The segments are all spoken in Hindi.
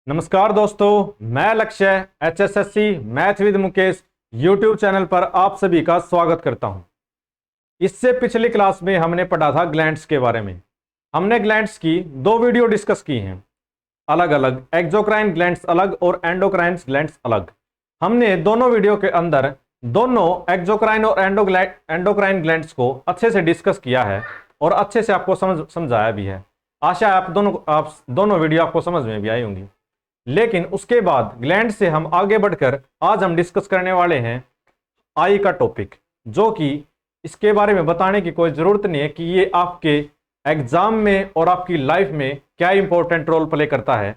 नमस्कार दोस्तों, मैं लक्ष्य HSSC math with Mukesh YouTube channel पर आप सभी का स्वागत करता हूं। इससे पिछली क्लास में हमने पढ़ा था ग्लैंड्स के बारे में। हमने ग्लैंड्स की दो वीडियो डिस्कस की हैं, अलग अलग, एक्सोक्राइन ग्लैंड्स अलग और एंडोक्राइन ग्लैंड्स अलग। हमने दोनों वीडियो के अंदर दोनों एक्सोक्राइन और एंडोक्राइन ग्लैंड्स को अच्छे से डिस्कस किया है और अच्छे से आपको समझाया भी है। आशा है आप दोनों वीडियो आपको समझ में भी आई होंगी। लेकिन उसके बाद ग्लैंड से हम आगे बढ़कर आज हम डिस्कस करने वाले हैं आई का टॉपिक, जो कि इसके बारे में बताने की कोई ज़रूरत नहीं है कि ये आपके एग्जाम में और आपकी लाइफ में क्या इंपॉर्टेंट रोल प्ले करता है।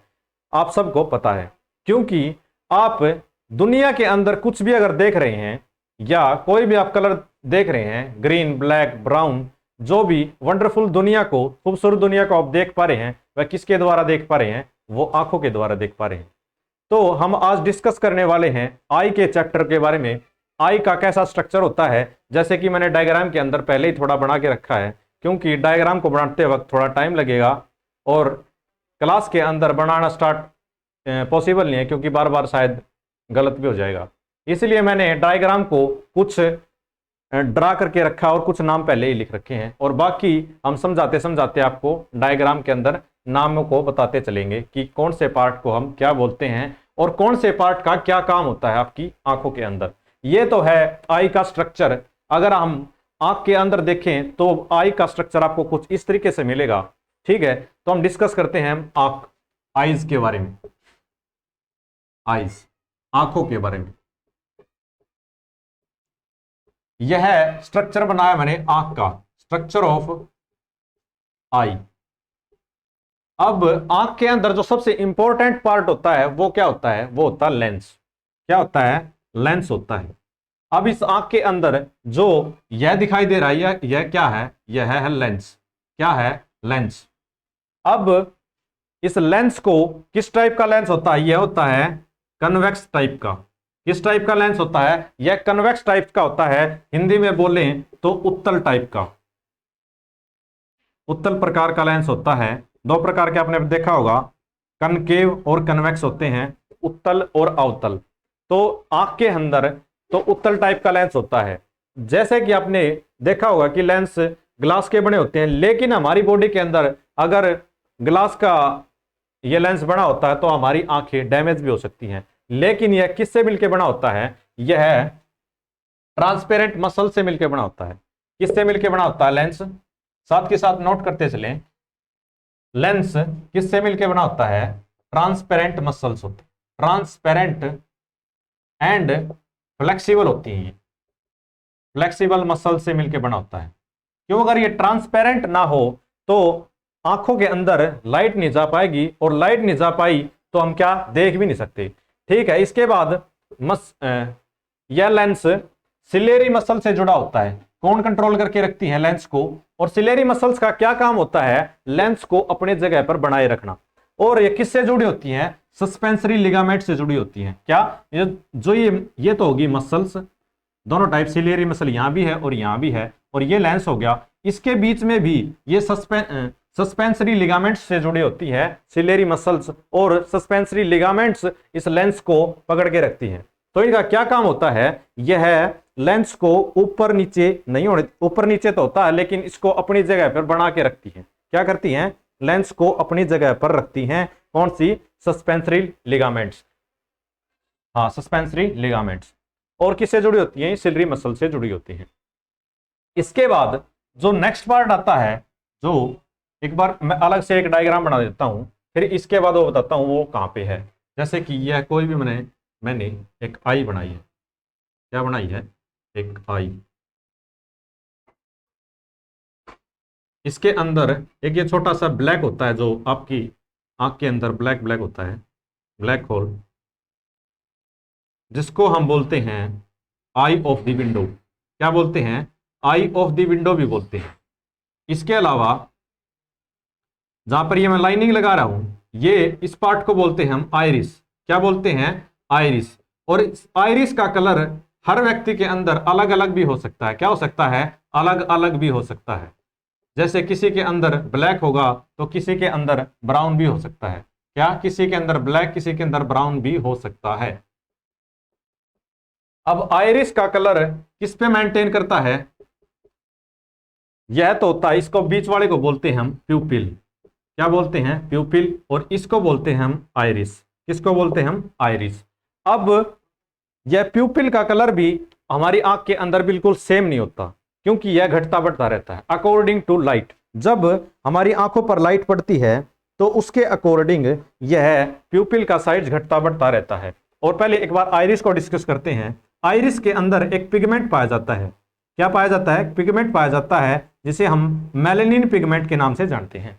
आप सबको पता है, क्योंकि आप दुनिया के अंदर कुछ भी अगर देख रहे हैं या कोई भी आप कलर देख रहे हैं, ग्रीन, ब्लैक, ब्राउन, जो भी वंडरफुल दुनिया को, खूबसूरत दुनिया को आप देख पा रहे हैं, वह किसके द्वारा देख पा रहे हैं? वो आंखों के द्वारा देख पा रहे हैं। तो हम आज डिस्कस करने वाले हैं आई के चैप्टर के बारे में। आई का कैसा स्ट्रक्चर होता है, जैसे कि मैंने डायग्राम के अंदर पहले ही थोड़ा बना के रखा है, क्योंकि डायग्राम को बनाते वक्त थोड़ा टाइम लगेगा और क्लास के अंदर बनाना स्टार्ट पॉसिबल नहीं है, क्योंकि बार बार शायद गलत भी हो जाएगा। इसलिए मैंने डायग्राम को कुछ ड्रा करके रखा और कुछ नाम पहले ही लिख रखे हैं, और बाकी हम समझाते समझाते आपको डायग्राम के अंदर नामों को बताते चलेंगे कि कौन से पार्ट को हम क्या बोलते हैं और कौन से पार्ट का क्या काम होता है आपकी आंखों के अंदर। ये तो है आई का स्ट्रक्चर। अगर हम आंख के अंदर देखें तो आई का स्ट्रक्चर आपको कुछ इस तरीके से मिलेगा। ठीक है, तो हम डिस्कस करते हैं आंख, आईज के बारे में। आईज, आंखों के बारे में। यह स्ट्रक्चर बनाया मैंने आंख का, स्ट्रक्चर ऑफ आई। अब आंख के अंदर जो सबसे इंपॉर्टेंट पार्ट होता है वो क्या होता है? वो होता है लेंस। क्या होता है? लेंस होता है। अब इस आंख के अंदर जो यह दिखाई दे रहा है, यह क्या है? यह है लेंस। क्या है? लेंस। अब इस लेंस को, किस टाइप का लेंस होता है? यह होता है कन्वेक्स टाइप का। किस टाइप का लेंस होता है? यह कन्वेक्स टाइप का होता है। हिंदी में बोले तो उत्तल टाइप का, उत्तल प्रकार का लेंस होता है। दो प्रकार के आपने देखा होगा, कनकेव और कन्वेक्स होते हैं, उत्तल और अवतल। तो आंख के अंदर तो उत्तल टाइप का लेंस होता है। जैसे कि आपने देखा होगा कि लेंस ग्लास के बने होते हैं, लेकिन हमारी बॉडी के अंदर अगर ग्लास का ये लेंस बना होता है तो हमारी आंखें डैमेज भी हो सकती हैं। लेकिन यह किससे मिलकर बना होता है? यह ट्रांसपेरेंट मसल से मिलकर बना होता है। किससे मिलकर बना होता है लेंस? साथ के साथ नोट करते चलें। लेंस किससे मिलकर बना होता है? ट्रांसपेरेंट मसल्स होते हैं। ट्रांसपेरेंट एंड फ्लेक्सिबल होती है। फ्लेक्सिबल मसल से मिलकर बना होता है। क्यों? अगर ये ट्रांसपेरेंट ना हो तो आंखों के अंदर लाइट नहीं जा पाएगी, और लाइट नहीं जा पाई तो हम क्या देख भी नहीं सकते। ठीक है, इसके बाद यह लेंस सिलेरी मसल से जुड़ा होता है। कौन कंट्रोल करके रखती है लेंस को? और सिलेरी मसल्स का क्या काम होता है? लेंस को अपने जगह पर बनाए रखना। और ये किससे जुड़ी होती हैं? सस्पेंसरी लिगामेंट से जुड़ी होती हैं। क्या? ये तो होगी मसल्स, दोनों टाइप, सिलेरी मसल यहां भी है और यहां भी है, और ये लेंस हो गया। इसके बीच में भी ये सस्पेंसरी लिगामेंट्स से जुड़ी होती है सिलेरी मसल्स, और सस्पेंसरी लिगामेंट्स इस लेंस को पकड़ के रखती हैं। तो इनका क्या काम होता है? यह लेंस को ऊपर नीचे नहीं होने, ऊपर नीचे तो होता है लेकिन इसको अपनी जगह पर बना के रखती है। क्या करती हैं? लेंस को अपनी जगह पर रखती हैं। कौन सी? Suspensory ligaments. हाँ, सस्पेंसरी लिगामेंट्स। और किससे जुड़ी होती हैं? सिलेरी मसल से जुड़ी होती हैं। इसके बाद जो नेक्स्ट पार्ट आता है, जो एक बार मैं अलग से एक डायग्राम बना देता हूं, फिर इसके बाद वो बताता हूं वो कहां पे है। जैसे कि यह कोई भी मैंने एक आई बनाई है। क्या बनाई है? एक आई। इसके अंदर एक ये छोटा सा ब्लैक होता है, जो आपकी आंख के अंदर ब्लैक ब्लैक होता है, ब्लैक होल, जिसको हम बोलते हैं आई ऑफ द विंडो। क्या बोलते हैं? आई ऑफ द विंडो भी बोलते हैं। इसके अलावा जहां पर ये मैं लाइनिंग लगा रहा हूं, ये इस पार्ट को बोलते हैं हम आइरिस। क्या बोलते हैं? आइरिस। और इस आइरिस का कलर हर व्यक्ति के अंदर अलग अलग भी हो सकता है। क्या हो सकता है? अलग अलग भी हो सकता है। जैसे किसी के अंदर ब्लैक होगा तो किसी के अंदर ब्राउन भी हो सकता है। क्या किसी के अंदर ब्लैक, किसी के अंदर ब्राउन भी हो सकता है। अब आइरिस का कलर किस पे मेंटेन करता है, यह तो होता है, इसको बीच वाले को बोलते हैं हम प्यूपिल। क्या बोलते हैं, प्यूपिल। और इसको बोलते हैं हम आइरिस। किसको बोलते हैं हम, आइरिस। अब यह प्यूपिल का कलर भी हमारी आंख के अंदर बिल्कुल सेम नहीं होता, क्योंकि यह घटता बढ़ता रहता है अकॉर्डिंग टू लाइट। जब हमारी आंखों पर लाइट पड़ती है तो उसके अकॉर्डिंग यह प्यूपिल का साइज घटता बढ़ता रहता है। और पहले एक बार आइरिस को डिस्कस करते हैं। आइरिस के अंदर एक पिगमेंट पाया जाता है। क्या पाया जाता है, पिगमेंट पाया जाता है, जिसे हम मेलेनिन पिगमेंट के नाम से जानते हैं।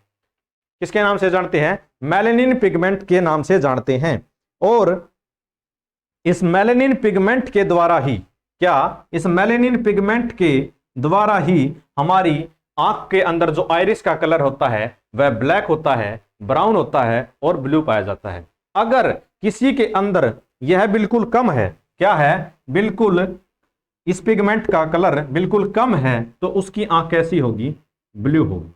किसके नाम से जानते हैं, मेलेनिन पिगमेंट के नाम से जानते हैं। और इस मेलेनिन पिगमेंट के द्वारा ही, क्या इस मेलेनिन पिगमेंट के द्वारा ही हमारी आंख के अंदर जो आइरिस का कलर होता है वह ब्लैक होता है, ब्राउन होता है और ब्लू पाया जाता है। अगर किसी के अंदर यह बिल्कुल कम है, क्या है, बिल्कुल इस पिगमेंट का कलर बिल्कुल कम है, तो उसकी आंख कैसी होगी, ब्लू होगी।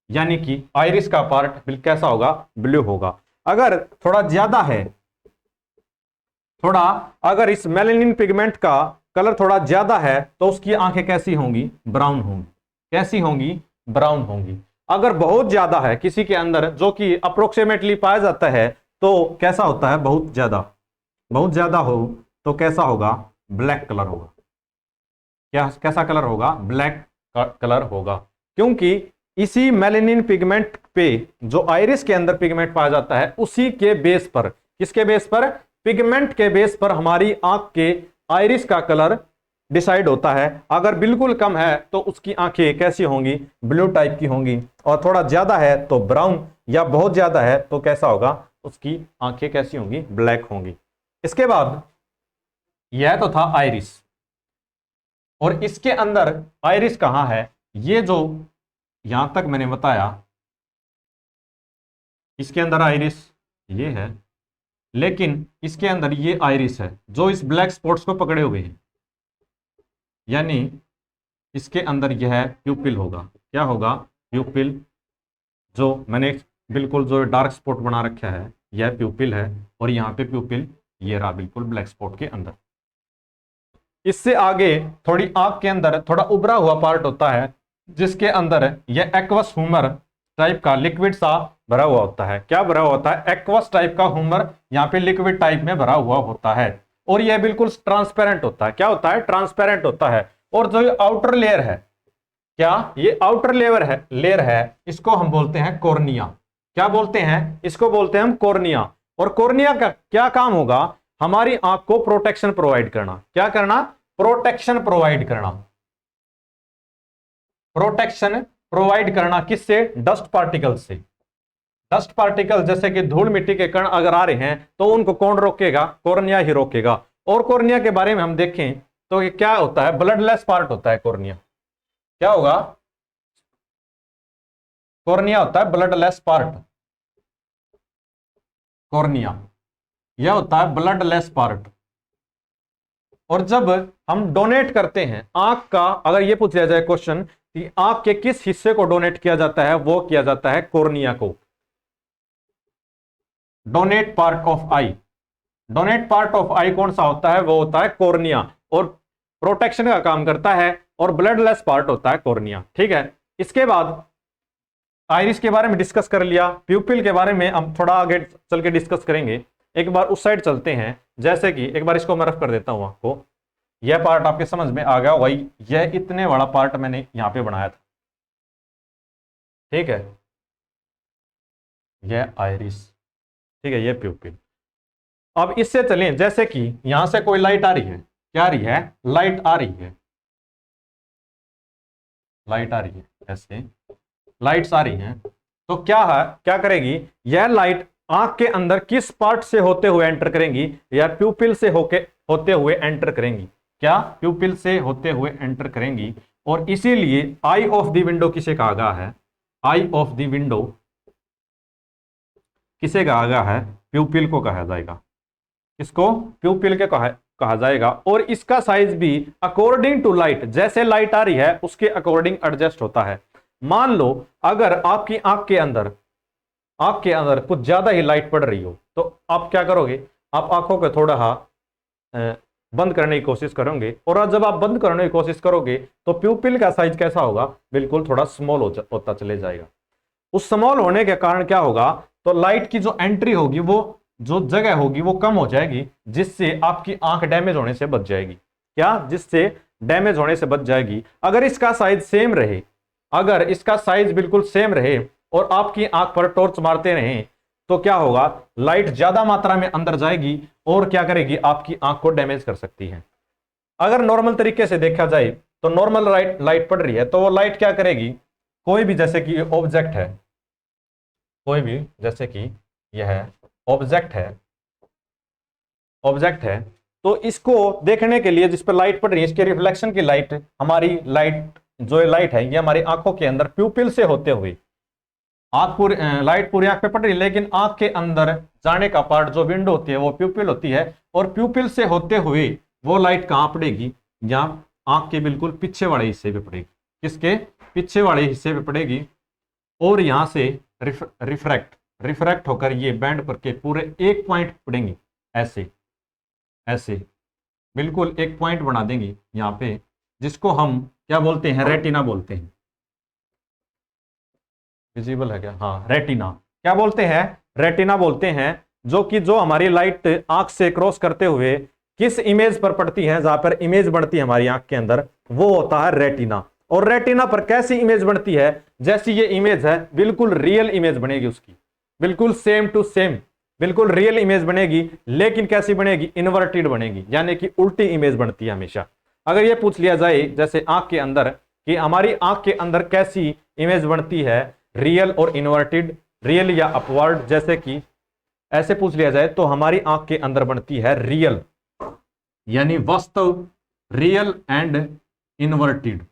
यानी कि आइरिस का पार्ट कैसा होगा, ब्लू होगा। अगर थोड़ा ज्यादा है, अगर इस मेलेनिन पिगमेंट का कलर थोड़ा ज्यादा है तो उसकी आंखें कैसी होंगी, ब्राउन होंगी। कैसी होंगी, ब्राउन होंगी। अगर बहुत ज्यादा है किसी के अंदर, जो कि अप्रोक्सीमेटली पाया जाता है, तो कैसा होता है, बहुत ज्यादा हो तो कैसा होगा, ब्लैक कलर होगा। कैसा कलर होगा, ब्लैक कलर होगा। क्योंकि इसी मेलेनिन पिगमेंट पे जो आइरिस के अंदर पिगमेंट पाया जाता है, उसी के बेस पर, किसके बेस पर, पिगमेंट के बेस पर हमारी आंख के आइरिस का कलर डिसाइड होता है। अगर बिल्कुल कम है तो उसकी आंखें कैसी होंगी, ब्लू टाइप की होंगी। और थोड़ा ज्यादा है तो ब्राउन, या बहुत ज्यादा है तो कैसा होगा, उसकी आंखें कैसी होंगी, ब्लैक होंगी। इसके बाद यह तो था आइरिस। और इसके अंदर आइरिस कहां है, ये जो यहां तक मैंने बताया, इसके अंदर आइरिस ये है, लेकिन इसके अंदर ये आइरिस है जो इस ब्लैक स्पॉट्स को पकड़े हुए हैं। यानी इसके अंदर यह प्यूपिल होगा। क्या होगा, प्यूपिल। जो मैंने बिल्कुल जो डार्क स्पॉट बना रखा है, यह प्यूपिल है। और यहां पे प्यूपिल ये रहा बिल्कुल ब्लैक स्पॉट के अंदर। इससे आगे थोड़ी आंख के अंदर थोड़ा उभरा हुआ पार्ट होता है, जिसके अंदर यह एक्वस ह्यूमर टाइप का लिक्विड सा भरा हुआ होता है। क्या भरा हुआ होता है, एक्वस टाइप का ह्यूमर यहाँ पे लिक्विड टाइप में भरा हुआ होता है। और यह बिल्कुल ट्रांसपेरेंट होता है। क्या होता है, ट्रांसपेरेंट होता है। और जो ये आउटर लेयर है, क्या ये आउटर लेयर है, इसको हम बोलते हैं कॉर्निया। क्या बोलते हैं, इसको बोलते हैं हम कॉर्निया। और कॉर्निया का क्या काम होगा, हमारी आंख को प्रोटेक्शन प्रोवाइड करना। क्या करना, प्रोटेक्शन प्रोवाइड करना। प्रोटेक्शन प्रोवाइड करना किससे, डस्ट पार्टिकल से। डस्ट पार्टिकल जैसे कि धूल मिट्टी के कण अगर आ रहे हैं तो उनको कौन रोकेगा, कॉर्निया ही रोकेगा। और कॉर्निया के बारे में हम देखें तो ये क्या होता है, ब्लडलेस पार्ट होता है कॉर्निया। क्या होगा, कॉर्निया होता है ब्लडलेस पार्ट। कॉर्निया यह होता है ब्लडलेस पार्ट। और जब हम डोनेट करते हैं आंख का, अगर ये पूछ लिया जाए क्वेश्चन कि आंख के किस हिस्से को डोनेट किया जाता है, वो किया जाता है कॉर्निया को। Donate part of eye, donate part of eye कौन सा होता है, वो होता है कॉर्निया। और प्रोटेक्शन का काम करता है। और ब्लडलेस पार्ट होता है कॉर्निया। ठीक है। इसके बाद आइरिस के बारे में डिस्कस कर लिया। प्यूपिल के बारे में हम थोड़ा आगे चल के डिस्कस करेंगे। एक बार उस साइड चलते हैं। जैसे कि एक बार इसको मैं रफ कर देता हूं आपको। यह पार्ट आपके समझ में आ गया होगा। यह इतने बड़ा पार्ट मैंने यहां पे बनाया था। ठीक है, यह आइरिस, ठीक है, यह प्यूपिल। अब इससे चलें, जैसे कि यहां से कोई लाइट आ रही है। क्या आ रही है, लाइट आ रही है। लाइट आ रही है, ऐसे लाइट्स आ रही हैं। तो क्या है, क्या करेगी यह लाइट, आंख के अंदर किस पार्ट से होते हुए एंटर करेंगी, या प्यूपिल से होते हुए एंटर करेंगी। क्या, प्यूपिल से होते हुए एंटर करेंगी। और इसीलिए आई ऑफ द विंडो किसे कहा गया है, आई ऑफ द विंडो किसे कहा गया है, प्यूपिल को कहा जाएगा। किसको, प्यूपिल के कहा जाएगा। और इसका साइज भी अकॉर्डिंग टू लाइट, जैसे लाइट आ रही है उसके अकॉर्डिंग एडजस्ट होता है। मान लो अगर आपकी आंख के अंदर आंख के अंदर कुछ ज्यादा ही लाइट पड़ रही हो, तो आप क्या करोगे, आप आंखों को थोड़ा बंद करने की कोशिश करोगे। और जब आप बंद करने की कोशिश करोगे तो प्यूपिल का साइज कैसा होगा, बिल्कुल थोड़ा स्मॉल होता चले जाएगा। उस स्मॉल होने के कारण क्या होगा, तो लाइट की जो एंट्री होगी, वो जो जगह होगी वो कम हो जाएगी, जिससे आपकी आंख डैमेज होने से बच जाएगी। क्या, जिससे डैमेज होने से बच जाएगी। अगर इसका साइज सेम रहे, अगर इसका साइज बिल्कुल सेम रहे और आपकी आंख पर टॉर्च मारते रहें, तो क्या होगा, लाइट ज्यादा मात्रा में अंदर जाएगी और क्या करेगी, आपकी आंख को डैमेज कर सकती है। अगर नॉर्मल तरीके से देखा जाए तो नॉर्मल लाइट पड़ रही है, तो वो लाइट क्या करेगी, कोई भी जैसे कि ऑब्जेक्ट है, कोई भी जैसे कि यह ऑब्जेक्ट है, तो इसको देखने के लिए जिस पर लाइट पड़ रही है, इसके रिफ्लेक्शन की लाइट, हमारी लाइट जो लाइट है ये हमारी आंखों के अंदर प्यूपिल से होते हुए, आंख पूरी लाइट पूरी आंख पे पड़ रही है, लेकिन आंख के अंदर जाने का पार्ट जो विंडो होती है वो प्यूपिल होती है, और प्यूपिल से होते हुए वो लाइट कहां पड़ेगी, जहां आंख के बिल्कुल पीछे वाले हिस्से पे पड़ेगी, किसके पीछे वाले हिस्से पे पड़ेगी, और यहां से रिफ्रैक्ट होकर ये बैंड पर के पूरे एक पॉइंट पड़ेंगी, ऐसे ऐसे बिल्कुल एक पॉइंट बना देंगी यहाँ पे, जिसको हम क्या बोलते हैं, रेटिना बोलते हैं। विजिबल है क्या, हाँ, रेटिना क्या बोलते हैं, रेटिना बोलते हैं। जो हमारी लाइट आंख से क्रॉस करते हुए किस इमेज पर पड़ती है, जहां पर इमेज बनती है हमारी आंख के अंदर, वो होता है रेटिना। और रेटिना पर कैसी इमेज बनती है, जैसी ये इमेज है बिल्कुल रियल इमेज बनेगी उसकी, बिल्कुल सेम टू सेम, बिल्कुल रियल इमेज बनेगी, लेकिन कैसी बनेगी, इन्वर्टेड बनेगी, यानी कि उल्टी इमेज बनती है हमेशा। अगर ये पूछ लिया जाए जैसे आंख के अंदर, कि हमारी आंख के अंदर कैसी इमेज बनती है, रियल और इन्वर्टेड, रियल या अपवर्ड, जैसे कि ऐसे पूछ लिया जाए, तो हमारी आंख के अंदर बनती है रियल, यानी वास्तव, रियल एंड इन्वर्टेड।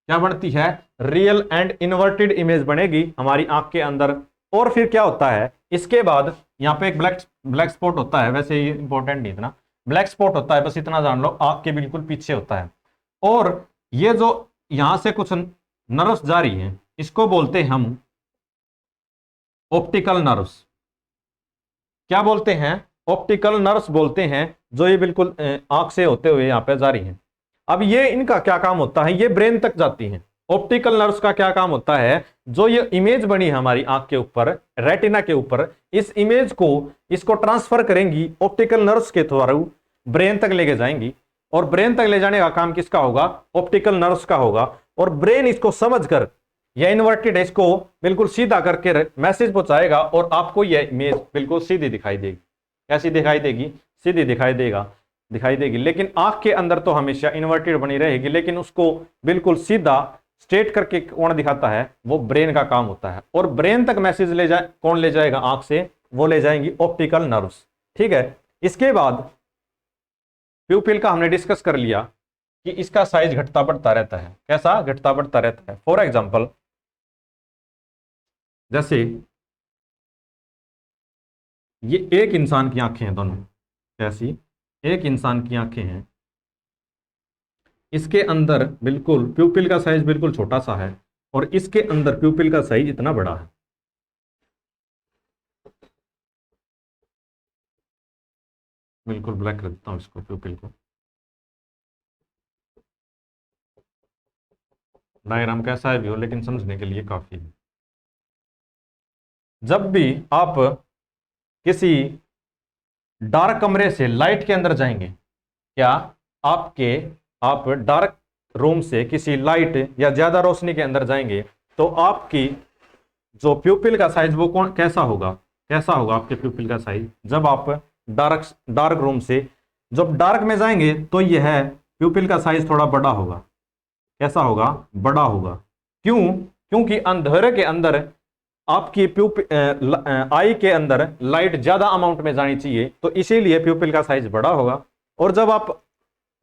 क्या बनती है, रियल एंड इन्वर्टेड इमेज बनेगी हमारी आंख के अंदर। और फिर क्या होता है, इसके बाद यहाँ पे एक ब्लैक स्पॉट होता है, वैसे ये इंपॉर्टेंट नहीं इतना, ब्लैक स्पॉट होता है, बस इतना जान लो, आंख के बिल्कुल पीछे होता है। और ये जो यहां से कुछ नर्व्स जा रही हैं, इसको बोलते हैं हम ऑप्टिकल नर्व्स। क्या बोलते हैं, ऑप्टिकल नर्व्स बोलते हैं, जो ये बिल्कुल आंख से होते हुए यहाँ पे जा रही हैं। अब ये इनका क्या काम होता है, ये ब्रेन तक जाती हैं। ऑप्टिकल नर्व्स का क्या काम होता है, जो ये इमेज बनी है हमारी आंख के ऊपर, रेटिना के ऊपर, इस इमेज को, इसको ट्रांसफर करेंगी ऑप्टिकल नर्व्स के थ्रू, ब्रेन तक लेके जाएंगी। और ब्रेन तक ले जाने का काम किसका होगा, ऑप्टिकल नर्व्स का होगा। और ब्रेन इसको समझकर, यह इन्वर्टेड है, इसको बिल्कुल सीधा करके मैसेज पहुंचाएगा, और आपको यह इमेज बिल्कुल सीधी दिखाई देगी। कैसी दिखाई देगी, सीधी दिखाई देगी। लेकिन आंख के अंदर तो हमेशा इन्वर्टेड बनी रहेगी, लेकिन उसको बिल्कुल सीधा स्ट्रेट करके कौन दिखाता है, वो ब्रेन का काम होता है। और ब्रेन तक मैसेज कौन ले जाएगा आंख से, वो ले जाएंगी ऑप्टिकल नर्व्स। ठीक है, इसके बाद प्यूपिल का हमने डिस्कस कर लिया कि इसका साइज घटता बढ़ता रहता है। कैसा, घटता बढ़ता रहता है। फॉर एग्जाम्पल, जैसे ये एक इंसान की आंखें हैं दोनों, कैसी, एक इंसान की आंखें हैं, इसके अंदर बिल्कुल प्यूपिल का साइज बिल्कुल छोटा सा है, और इसके अंदर प्यूपिल का साइज इतना बड़ा है। बिल्कुल ब्लैक कर देता हूं इसको, प्यूपिल को। डायग्राम कैसा है भी हो, लेकिन समझने के लिए काफी है। जब भी आप किसी डार्क कमरे से लाइट के अंदर जाएंगे, क्या आप डार्क रूम से किसी लाइट या ज्यादा रोशनी के अंदर जाएंगे, तो आपकी जो प्यूपिल का साइज वो कैसा होगा आपके प्यूपिल का साइज, जब आप डार्क रूम से जब डार्क में जाएंगे, तो यह प्यूपिल का साइज थोड़ा बड़ा होगा। कैसा होगा, बड़ा होगा। क्यों, क्योंकि अंधेरे के अंदर आपकी आई के अंदर लाइट ज्यादा अमाउंट में जानी चाहिए, तो इसीलिए प्यूपिल का साइज बड़ा होगा। और जब आप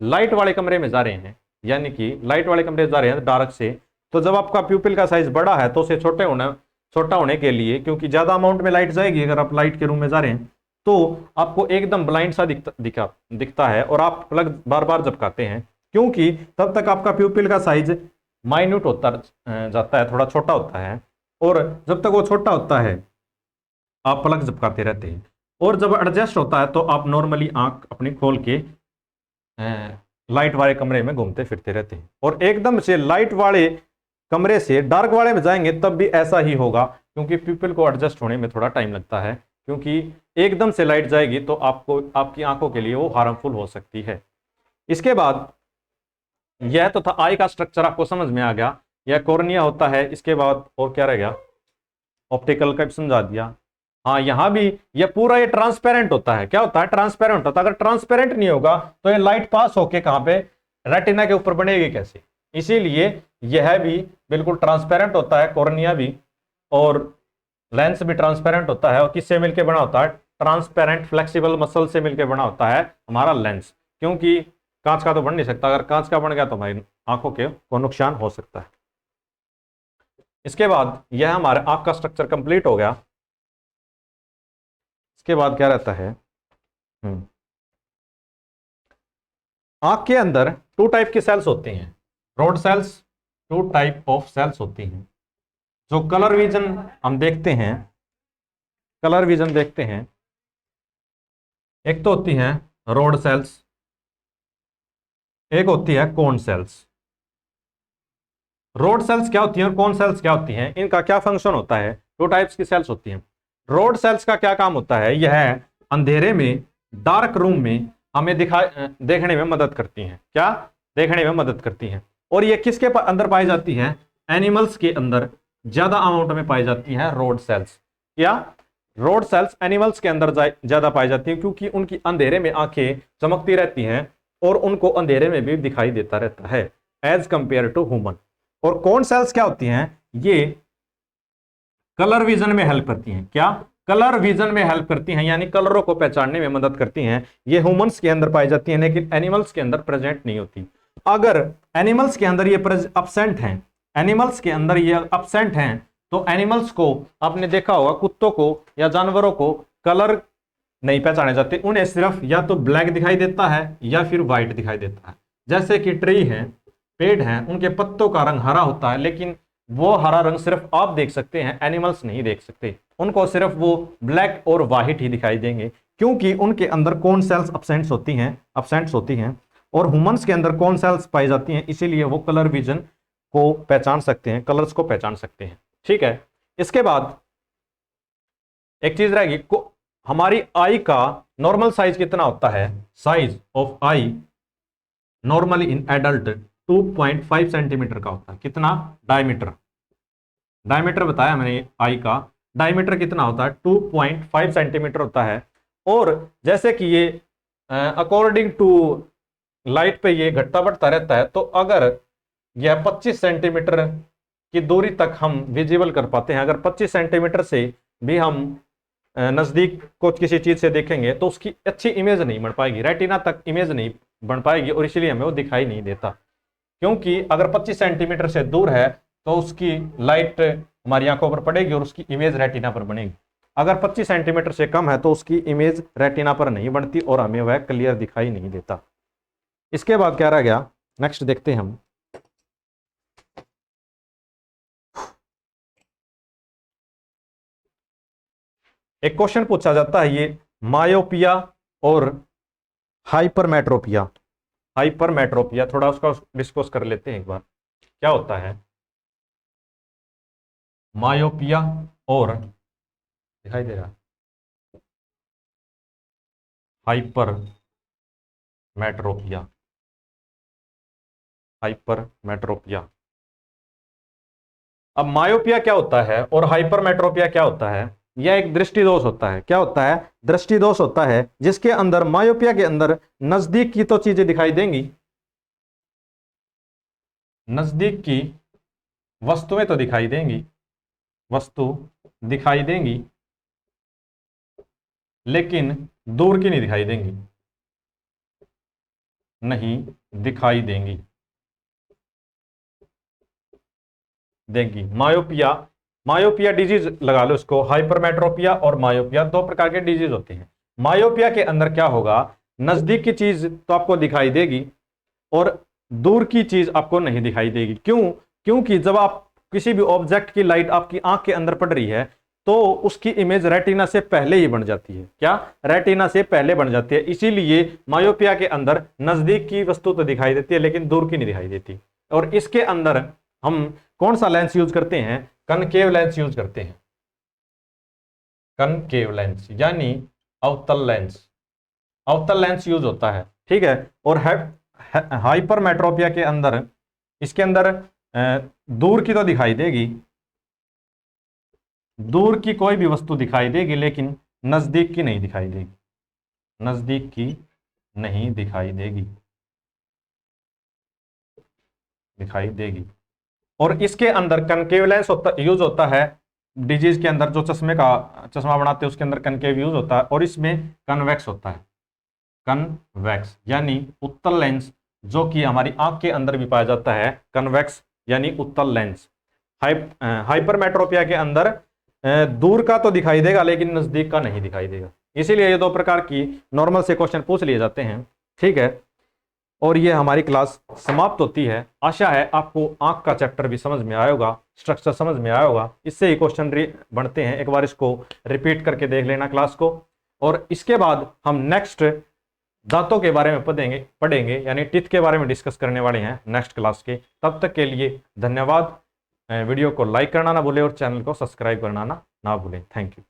लाइट वाले कमरे में जा रहे हैं, यानी कि लाइट वाले कमरे जा रहे हैं डार्क से, तो जब आपका प्यूपिल का साइज बड़ा है, तो उसे छोटा होने के लिए, क्योंकि ज्यादा अमाउंट में लाइट जाएगी, अगर आप लाइट के रूम में जा रहे हैं, तो आपको एकदम ब्लाइंड सा दिखता है, और आप प्लग बार बार झपकाते हैं, क्योंकि तब तक आपका प्यूपिल का साइज माइन्यूट होता जाता है, थोड़ा छोटा होता है। और जब तक वो छोटा होता है, आप पलक झपकाते रहते हैं, और जब एडजस्ट होता है तो आप नॉर्मली आंख अपनी खोल के लाइट वाले कमरे में घूमते फिरते रहते हैं। और एकदम से लाइट वाले कमरे से डार्क वाले में जाएंगे तब भी ऐसा ही होगा, क्योंकि पीपल को एडजस्ट होने में थोड़ा टाइम लगता है, क्योंकि एकदम से लाइट जाएगी तो आपको आपकी आंखों के लिए वो हार्मफुल हो सकती है। इसके बाद यह तो था आई का स्ट्रक्चर, आपको समझ में आ गया, यह कॉर्निया होता है। इसके बाद और क्या रह गया, ऑप्टिकल का भी समझा दिया। हाँ, यहां भी ये पूरा ये ट्रांसपेरेंट होता है। क्या होता है, ट्रांसपेरेंट होता है। अगर ट्रांसपेरेंट नहीं होगा तो ये लाइट पास होके कहां पे, रेटिना के ऊपर बनेगी कैसे, इसीलिए यह भी बिल्कुल ट्रांसपेरेंट होता है, कॉर्निया भी, और लेंस भी ट्रांसपेरेंट होता है। और किससे मिलकर बना होता है, ट्रांसपेरेंट फ्लेक्सिबल मसल से मिलकर बना होता है हमारा लेंस, क्योंकि कांच का तो बन नहीं सकता। अगर कांच का बन गया तो हमारी आंखों के को नुकसान हो सकता है। इसके बाद यह हमारे आंख का स्ट्रक्चर कंप्लीट हो गया। इसके बाद क्या रहता है, आंख के अंदर टू टाइप की सेल्स होती हैं, road sales, two type of sales होती हैं। जो कलर विजन हम देखते हैं, कलर विजन देखते हैं, एक तो होती हैं रोड सेल्स, एक होती है कोन सेल्स। रोड सेल्स क्या होती हैं और कोन सेल्स क्या होती हैं, इनका क्या फंक्शन होता है। दो टाइप्स की सेल्स होती हैं। रोड सेल्स का क्या काम होता है, यह अंधेरे में, डार्क रूम में हमें देखने में मदद करती हैं। क्या देखने में मदद करती हैं। और ये किसके अंदर पाई जाती हैं, एनिमल्स के अंदर ज्यादा अमाउंट में पाई जाती हैं रोड सेल्स। या रोड सेल्स एनिमल्स के अंदर ज्यादा पाई जाती हैं, क्योंकि उनकी अंधेरे में आंखें चमकती रहती हैं और उनको अंधेरे में भी दिखाई देता रहता है, एज कंपेयर टू ह्यूमन। और कौन सेल्स क्या होती हैं, ये कलर विजन में हेल्प करती हैं। क्या, कलर विजन में हेल्प करती हैं, यानी कलरों को पहचानने में मदद करती हैं। ये ह्यूमंस के अंदर पाई जाती हैं, लेकिन एनिमल्स के अंदर प्रेजेंट नहीं होती। अगर एनिमल्स के अंदर ये अब्सेंट हैं, एनिमल्स के अंदर ये अब्सेंट हैं, तो एनिमल्स को आपने देखा होगा, कुत्तों को या जानवरों को कलर नहीं पहचाने जाते, उन्हें सिर्फ या तो ब्लैक दिखाई देता है या फिर व्हाइट दिखाई देता है। जैसे कि ट्री है, पेड़ हैं, उनके पत्तों का रंग हरा होता है, लेकिन वो हरा रंग सिर्फ आप देख सकते हैं, एनिमल्स नहीं देख सकते। उनको सिर्फ वो ब्लैक और व्हाइट ही दिखाई देंगे, क्योंकि उनके अंदर कौन सेल्स अब्सेंट्स होती हैं और ह्यूमंस के अंदर कौन सेल्स पाई जाती हैं, इसीलिए वो कलर विजन को पहचान सकते हैं, कलर्स को पहचान सकते हैं। ठीक है। इसके बाद एक चीज रहेगी, हमारी आई का नॉर्मल साइज कितना होता है, size of I normally in adult 2.5 centimetre का होता है। कितना, डायमीटर बताया मैंने, आई का डायमीटर कितना होता है, 2.5 सेंटीमीटर होता है। और जैसे कि ये अकॉर्डिंग टू लाइट पे ये घटता बढ़ता रहता है, तो अगर यह 25 सेंटीमीटर की दूरी तक हम विजिबल कर पाते हैं, अगर 25 सेंटीमीटर से भी हम नजदीक को किसी चीज से देखेंगे तो उसकी अच्छी इमेज नहीं बन पाएगी, रेटिना तक इमेज नहीं बन पाएगी, और इसीलिए हमें वो दिखाई नहीं देता। क्योंकि अगर 25 सेंटीमीटर से दूर है तो उसकी लाइट हमारी आंखों पर पड़ेगी और उसकी इमेज रेटिना पर बनेगी। अगर 25 सेंटीमीटर से कम है तो उसकी इमेज रेटिना पर नहीं बनती और हमें वह क्लियर दिखाई नहीं देता। इसके बाद क्या रह गया, नेक्स्ट देखते हैं हम। एक क्वेश्चन पूछा जाता है, ये मायोपिया और हाइपरमेट्रोपिया, थोड़ा उसका डिस्कस कर लेते हैं एक बार। क्या होता है मायोपिया और, दिखाई दे रहा, हाइपरमेट्रोपिया। अब मायोपिया क्या होता है और हाइपरमेट्रोपिया क्या होता है, यह एक दृष्टि दोष होता है। क्या होता है, दृष्टि दोष होता है, जिसके अंदर मायोपिया के अंदर नजदीक की तो चीजें दिखाई देंगी, नजदीक की वस्तुएं तो दिखाई देंगी, वस्तु दिखाई देंगी, लेकिन दूर की नहीं दिखाई देंगी, नहीं दिखाई देंगी। मायोपिया डिजीज लगा लो इसको, हाइपरमेट्रोपिया और मायोपिया दो प्रकार के डिजीज होते हैं। मायोपिया के अंदर क्या होगा, नजदीक की चीज तो आपको दिखाई देगी और दूर की चीज आपको नहीं दिखाई देगी। क्यों, क्योंकि जब आप किसी भी ऑब्जेक्ट की लाइट आपकी आंख के अंदर पड़ रही है तो उसकी इमेज रेटिना से पहले ही बन जाती है। क्या? रेटिना से पहले बन जाती है। इसीलिए मायोपिया के अंदर नजदीक की वस्तु तो दिखाई देती है लेकिन दूर की नहीं दिखाई देती। और इसके अंदर हम कौन सा लेंस यूज करते हैं? कनकेव लेंस यूज करते हैं। कनकेव लेंस यानी अवतल लेंस, अवतल लेंस यूज होता है। ठीक है। और हाइपरमेट्रोपिया के अंदर, इसके अंदर दूर की तो दिखाई देगी, दूर की कोई भी वस्तु दिखाई देगी लेकिन नजदीक की नहीं दिखाई देगी, नजदीक की नहीं दिखाई देगी, दिखाई देगी। और इसके अंदर कनकेव लेंस यूज होता है। डिजीज के अंदर जो चश्मे का चश्मा बनाते हैं उसके अंदर कनकेव यूज होता है। और इसमें कन्वेक्स होता है, कन्वेक्स यानी उत्तल लेंस, जो कि हमारी आंख के अंदर भी पाया जाता है। कन्वेक्स यानी उत्तल लेंस। हाइपरमेट्रोपिया के अंदर दूर का तो दिखाई देगा लेकिन नजदीक का नहीं दिखाई देगा। इसीलिए ये दो प्रकार की नॉर्मल से क्वेश्चन पूछ लिए जाते हैं। ठीक है। और ये हमारी क्लास समाप्त होती है। आशा है आपको आंख का चैप्टर भी समझ में आया होगा, स्ट्रक्चर समझ में आया होगा। इससे ही क्वेश्चन बनते हैं। एक बार इसको रिपीट करके देख लेना क्लास को। और इसके बाद हम नेक्स्ट दांतों के बारे में पढ़ेंगे यानी टीथ के बारे में डिस्कस करने वाले हैं नेक्स्ट क्लास के। तब तक के लिए धन्यवाद। वीडियो को लाइक करना ना भूलें और चैनल को सब्सक्राइब करना ना भूलें। Thank you.